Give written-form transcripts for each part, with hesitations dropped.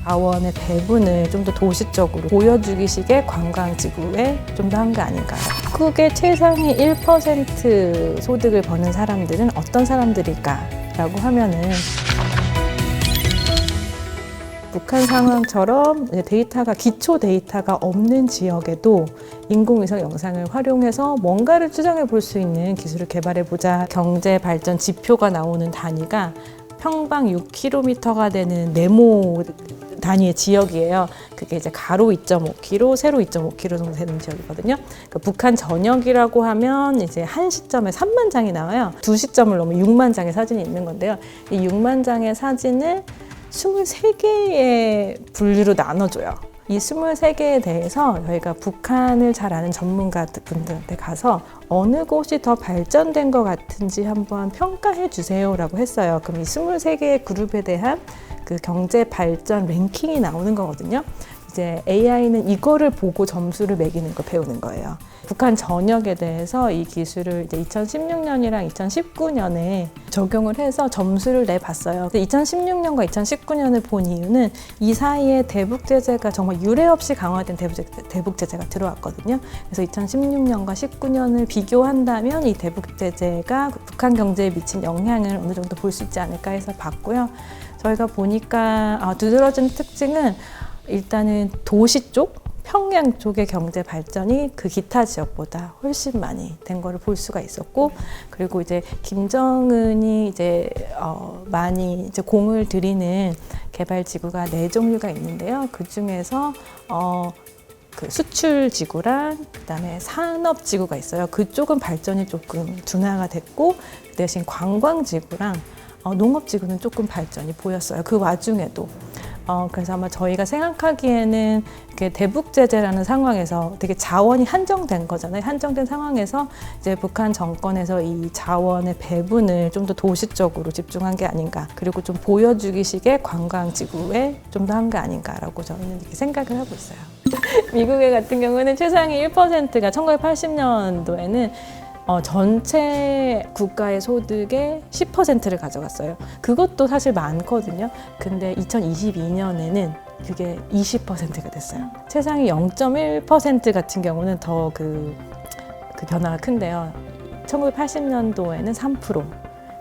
자원의 배분을 좀 더 도시적으로 보여주기식의 관광지구에 좀 더 한 게 아닌가. 미국의 최상위 1% 소득을 버는 사람들은 어떤 사람들일까라고 하면은 북한 상황처럼 데이터가 기초 데이터가 없는 지역에도 인공위성 영상을 활용해서 뭔가를 추정해 볼 수 있는 기술을 개발해 보자. 경제 발전 지표가 나오는 단위가 평방 6km가 되는 네모 단위의 지역이에요. 그게 이제 가로 2.5km, 세로 2.5km 정도 되는 지역이거든요. 그러니까 북한 전역이라고 하면 이제 한 시점에 3만 장이 나와요. 두 시점을 넘으면 6만 장의 사진이 있는 건데요. 이 6만 장의 사진을 23개의 분류로 나눠줘요. 이 23개에 대해서 저희가 북한을 잘 아는 전문가분들한테 가서 어느 곳이 더 발전된 것 같은지 한번 평가해 주세요라고 했어요. 그럼 이 23개의 그룹에 대한 그 경제 발전 랭킹이 나오는 거거든요. 이제 AI는 이거를 보고 점수를 매기는 걸 배우는 거예요. 북한 전역에 대해서 이 기술을 이제 2016년이랑 2019년에 적용을 해서 점수를 내봤어요. 2016년과 2019년을 본 이유는 이 사이에 대북 제재가 정말 유례 없이 강화된 대북 제재가 들어왔거든요. 그래서 2016년과 19년을 비교한다면 이 대북 제재가 북한 경제에 미친 영향을 어느 정도 볼 수 있지 않을까 해서 봤고요. 저희가 보니까 두드러진 특징은 일단은 도시 쪽, 평양 쪽의 경제 발전이 그 기타 지역보다 훨씬 많이 된 거를 볼 수가 있었고, 그리고 이제 김정은이 이제 많이 이제 공을 들이는 개발 지구가 4종류가 있는데요. 그 중에서 그 수출 지구랑 그다음에 산업 지구가 있어요. 그쪽은 발전이 조금 둔화가 됐고, 그 대신 관광 지구랑 농업 지구는 조금 발전이 보였어요. 그 와중에도. 그래서 아마 저희가 생각하기에는 대북 제재라는 상황에서 되게 자원이 한정된 거잖아요. 한정된 상황에서 이제 북한 정권에서 이 자원의 배분을 좀 더 도시적으로 집중한 게 아닌가. 그리고 좀 보여주기식의 관광지구에 좀 더 한 게 아닌가라고 저는 이렇게 생각을 하고 있어요. 미국의 같은 경우는 최상위 1%가 1980년도에는 전체 국가의 소득의 10%를 가져갔어요. 그것도 사실 많거든요. 근데 2022년에는 그게 20%가 됐어요. 최상위 0.1% 같은 경우는 더 그 변화가 큰데요. 1980년도에는 3%,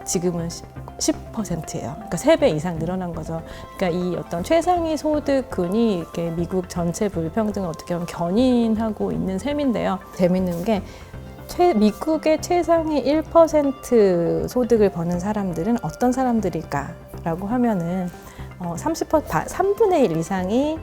지금은 10%예요. 그러니까 3배 이상 늘어난 거죠. 그러니까 이 어떤 최상위 소득군이 이렇게 미국 전체 불평등을 어떻게 보면 견인하고 있는 셈인데요. 재밌는 게 미국의 최상위 1% 소득을 버는 사람들은 어떤 사람들일까라고 하면은 3분의 1 이상이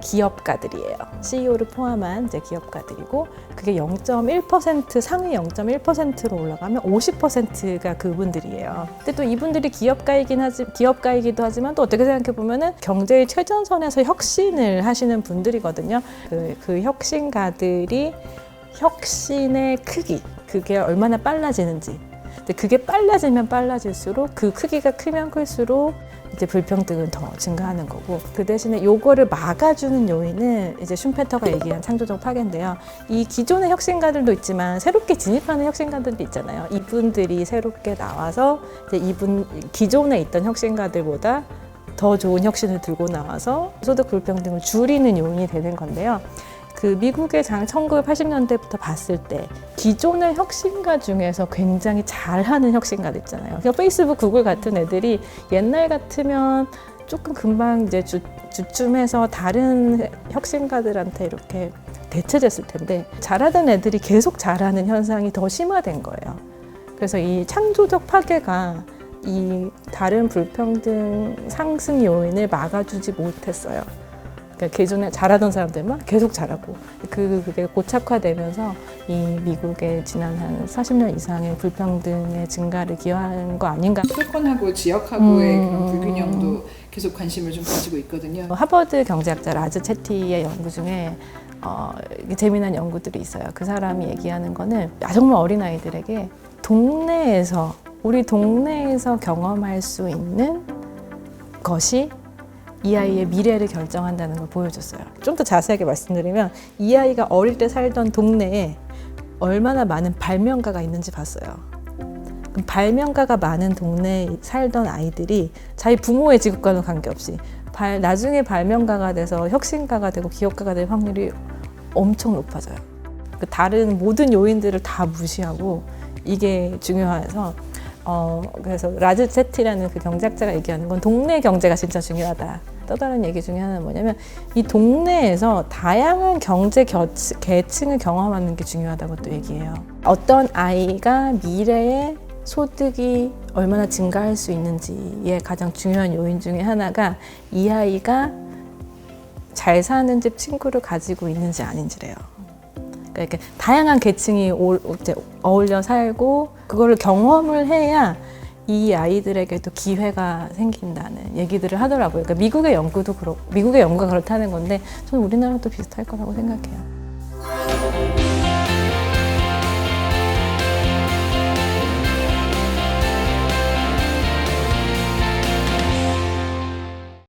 기업가들이에요. CEO를 포함한 이제 기업가들이고, 그게 0.1% 상위 0.1%로 올라가면 50%가 그분들이에요. 근데 또 이분들이 기업가이기도 하지만 또 어떻게 생각해 보면은 경제의 최전선에서 혁신을 하시는 분들이거든요. 그 혁신가들이 혁신의 크기, 그게 얼마나 빨라지는지. 근데 그게 빨라지면 빨라질수록, 그 크기가 크면 클수록 이제 불평등은 더 증가하는 거고, 그 대신에 요거를 막아주는 요인은 이제 슈페터가 얘기한 창조적 파괴인데요. 이 기존의 혁신가들도 있지만 새롭게 진입하는 혁신가들도 있잖아요. 이분들이 새롭게 나와서 이제 기존에 있던 혁신가들보다 더 좋은 혁신을 들고 나와서 소득 불평등을 줄이는 요인이 되는 건데요. 그 미국의 1980년대부터 봤을 때 기존의 혁신가 중에서 굉장히 잘하는 혁신가들 있잖아요. 그러니까 페이스북, 구글 같은 애들이 옛날 같으면 조금 금방 이제 주춤해서 다른 혁신가들한테 이렇게 대체됐을 텐데, 잘하던 애들이 계속 잘하는 현상이 더 심화된 거예요. 그래서 이 창조적 파괴가 이 다른 불평등 상승 요인을 막아주지 못했어요. 그러니까 기존에 잘하던 사람들만 계속 잘하고, 그게 고착화되면서 이 미국의 지난 한 40년 이상의 불평등의 증가를 기여한 거 아닌가. 철권하고 지역하고의 그런 불균형도 계속 관심을 좀 가지고 있거든요. 하버드 경제학자 라즈 채티의 연구 중에 재미난 연구들이 있어요. 그 사람이 얘기하는 거는 정말 어린아이들에게 우리 동네에서 경험할 수 있는 것이 이 아이의 미래를 결정한다는 걸 보여줬어요. 좀 더 자세하게 말씀드리면, 이 아이가 어릴 때 살던 동네에 얼마나 많은 발명가가 있는지 봤어요. 발명가가 많은 동네에 살던 아이들이 자기 부모의 직업과는 관계없이 나중에 발명가가 돼서 혁신가가 되고 기업가가 될 확률이 엄청 높아져요. 그 다른 모든 요인들을 다 무시하고 이게 중요해서 그래서 라즈 세티라는 그 경제학자가 얘기하는 건 동네 경제가 진짜 중요하다. 또 다른 얘기 중에 하나는 뭐냐면 이 동네에서 다양한 경제 계층을 경험하는 게 중요하다고 또 얘기해요. 어떤 아이가 미래에 소득이 얼마나 증가할 수 있는지의 가장 중요한 요인 중에 하나가 이 아이가 잘 사는 집 친구를 가지고 있는지 아닌지래요. 그러니까 이렇게 다양한 계층이 어울려 살고 그거를 경험을 해야 이 아이들에게도 기회가 생긴다는 얘기들을 하더라고요. 그러니까 미국의 연구가 그렇다는 건데 저는 우리나라도 비슷할 거라고 생각해요.